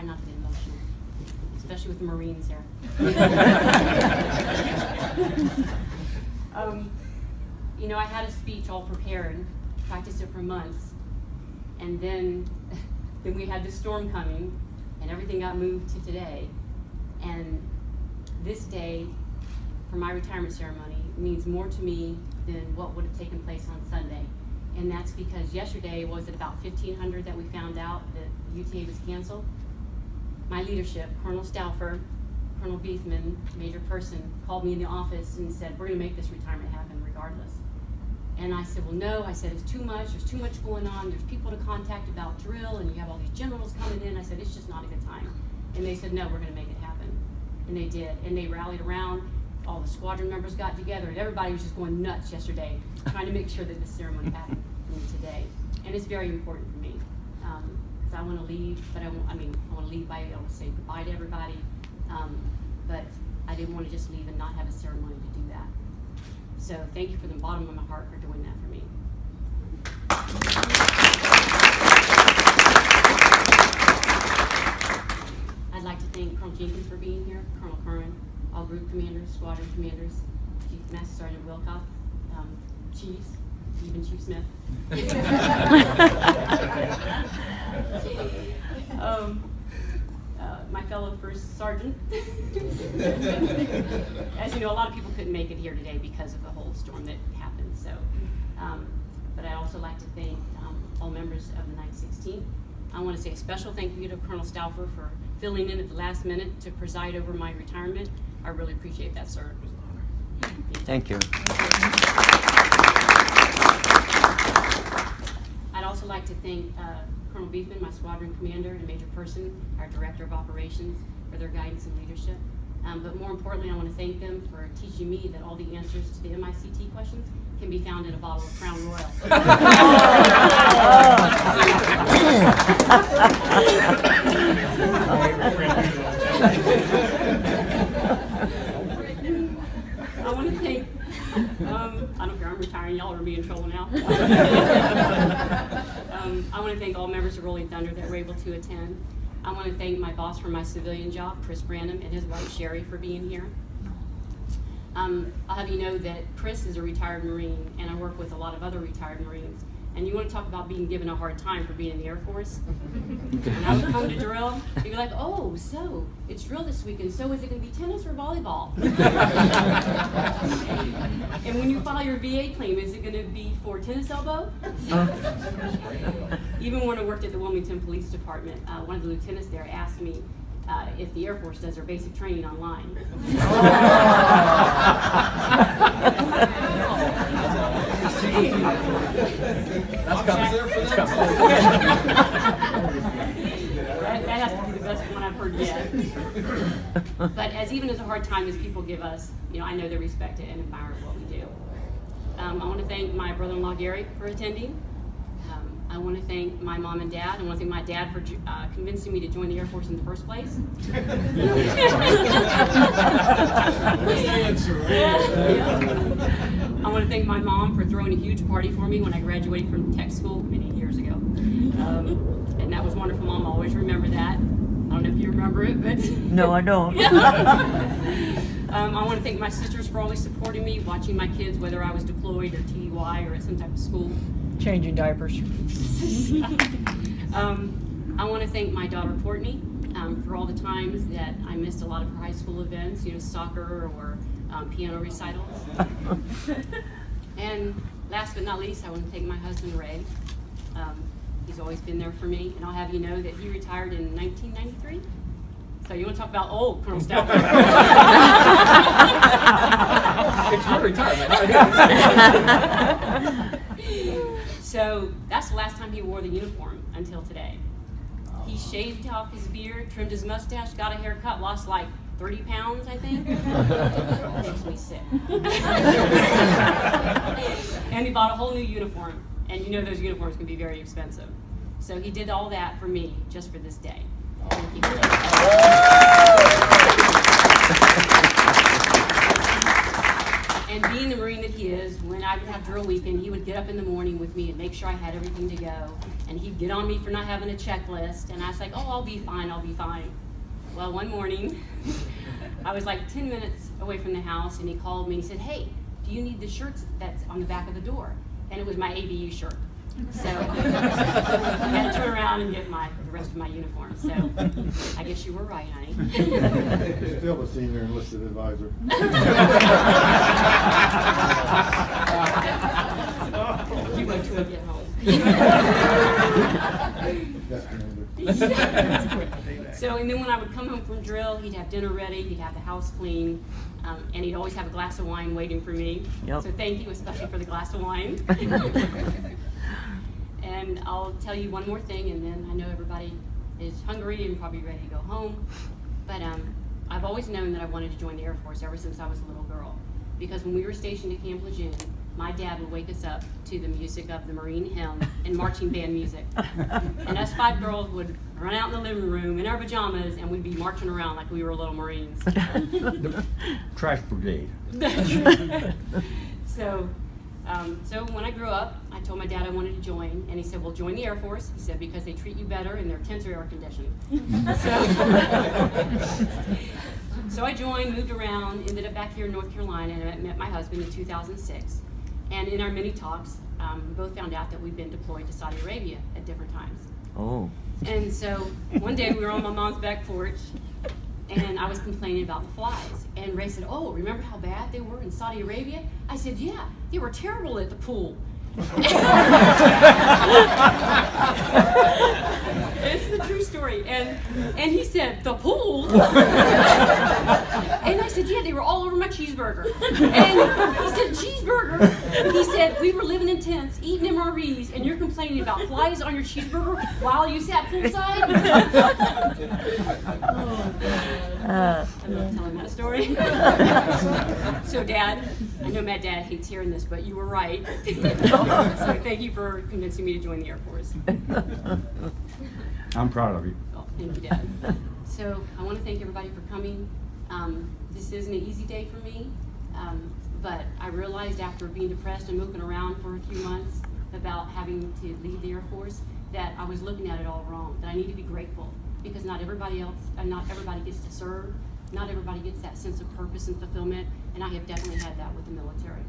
not to get emotional, especially with the Marines here. You know, I had a speech all prepared, practiced it for months, and then we had this storm coming, and everything got moved to today. And this day, for my retirement ceremony, means more to me than what would have taken place on Sunday. And that's because yesterday was at about 1500 that we found out that UTA was canceled. My leadership, Colonel Stauffer, Colonel Beethman, Major Person, called me in the office and said, we're gonna make this retirement happen regardless. And I said, well, no. I said, it's too much. There's too much going on. There's people to contact about drill, and you have all these generals coming in. I said, it's just not a good time. And they said, no, we're going to make it happen. And they did. And they rallied around. All the squadron members got together, and everybody was just going nuts yesterday, trying to make sure that this ceremony happened today. And it's very important for me, because I want to leave, but I want to leave by, I want to say goodbye to everybody. But I didn't want to just leave and not have a ceremony to do that. So thank you from the bottom of my heart for doing that for me. I'd like to thank Colonel Jenkins for being here, Colonel Curran, all group commanders, squadron commanders, Chief Master Sergeant Wilcox, chiefs, even Chief Smith. My fellow first sergeant. As you know, a lot of people couldn't make it here today because of the whole storm that happened. So, but I'd also like to thank all members of the 916th. I want to say a special thank you to Colonel Stauffer for filling in at the last minute to preside over my retirement. I really appreciate that, sir. Thank you. I'd also like to thank Colonel Beethman, my squadron commander, and Major Person, our director of operations, for their guidance and leadership. But more importantly, I want to thank them for teaching me that all the answers to the MICT questions can be found in a bottle of Crown Royal. I want to thank, I don't care, I'm retiring, y'all are going to be in trouble now. I want to thank all members of Rolling Thunder that were able to attend. I want to thank my boss for my civilian job, Chris Branham, and his wife Sherry for being here. I'll have you know that Chris is a retired Marine, and I work with a lot of other retired Marines. And you want to talk about being given a hard time for being in the Air Force? When I would come to drill, you'd be like, oh, so it's drill this weekend, so is it going to be tennis or volleyball? And when you file your VA claim, is it going to be for tennis elbow? Even when I worked at the Wilmington Police Department, one of the lieutenants there asked me if the Air Force does their basic training online. That's coming there for them. That has to be the best one I've heard yet. But even as a hard time as people give us, you know, I know they respect it and admire what we do. I want to thank my brother-in-law Gary for attending. I want to thank my mom and dad. I want to thank my dad for convincing me to join the Air Force in the first place. I want to thank my mom for throwing a huge party for me when I graduated from tech school many years ago. And that was wonderful, Mom. I'll always remember that. I don't know if you remember it, but... No, I don't. I want to thank my sisters for always supporting me, watching my kids, whether I was deployed or TDY or at some type of school. Changing diapers. I want to thank my daughter Courtney for all the times that I missed a lot of her high school events, you know, soccer or piano recitals. And last but not least, I want to thank my husband Ray. He's always been there for me, and I'll have you know that he retired in 1993. So you want to talk about old, Colonel Stauffer? It's your retirement. So that's the last time he wore the uniform until today. He shaved off his beard, trimmed his mustache, got a haircut, lost like 30 pounds, I think. Makes me sick. And he bought a whole new uniform. And you know those uniforms can be very expensive. So he did all that for me just for this day. Thank you. And being the Marine that he is, when I would have drill weekend, he would get up in the morning with me and make sure I had everything to go. and he'd get on me for not having a checklist, and I was like, oh, I'll be fine, I'll be fine. Well, one morning, I was like 10 minutes away from the house, and he called me and he said, hey, do you need the shirts that's on the back of the door? And it was my ABU shirt. So I had to turn around and get the rest of my uniform. So I guess you were right, honey. Still a senior enlisted advisor. You wait till I get home. That's So, and then when I would come home from drill, he'd have dinner ready, he'd have the house clean, and he'd always have a glass of wine waiting for me. Yep. So thank you, especially for the glass of wine. And I'll tell you one more thing, and then I know everybody is hungry and probably ready to go home. But I've always known that I wanted to join the Air Force ever since I was a little girl. Because when we were stationed at Camp Lejeune, my dad would wake us up to the music of the Marine hymn and marching band music. And us 5 girls would run out in the living room in our pajamas, and we'd be marching around like we were little Marines. Trash brigade. So when I grew up, I told my dad I wanted to join, and he said, well, join the Air Force. He said, because they treat you better and their tents are air conditioned. So I joined, moved around, ended up back here in North Carolina, and I met my husband in 2006. And in our many talks, we both found out that we'd been deployed to Saudi Arabia at different times. Oh. And so one day we were on my mom's back porch, and I was complaining about the flies. And Ray said, oh, remember how bad they were in Saudi Arabia? I said, yeah, they were terrible at the pool. It's the true story. And he said, the pool? And I said, yeah, they were all over my cheeseburger. And he said, cheeseburger? He said, we were living in tents, eating MREs, and you're complaining about flies on your cheeseburger while you sat poolside? I love telling that story. So, Dad, I know my dad hates hearing this, but you were right. So thank you for convincing me to join the Air Force. I'm proud of you. Oh, thank you, Dad. So I want to thank everybody for coming. This isn't an easy day for me, but I realized after being depressed and moving around for a few months about having to leave the Air Force that I was looking at it all wrong, that I need to be grateful because not everybody gets to serve, not everybody gets that sense of purpose and fulfillment, and I have definitely had that with the military.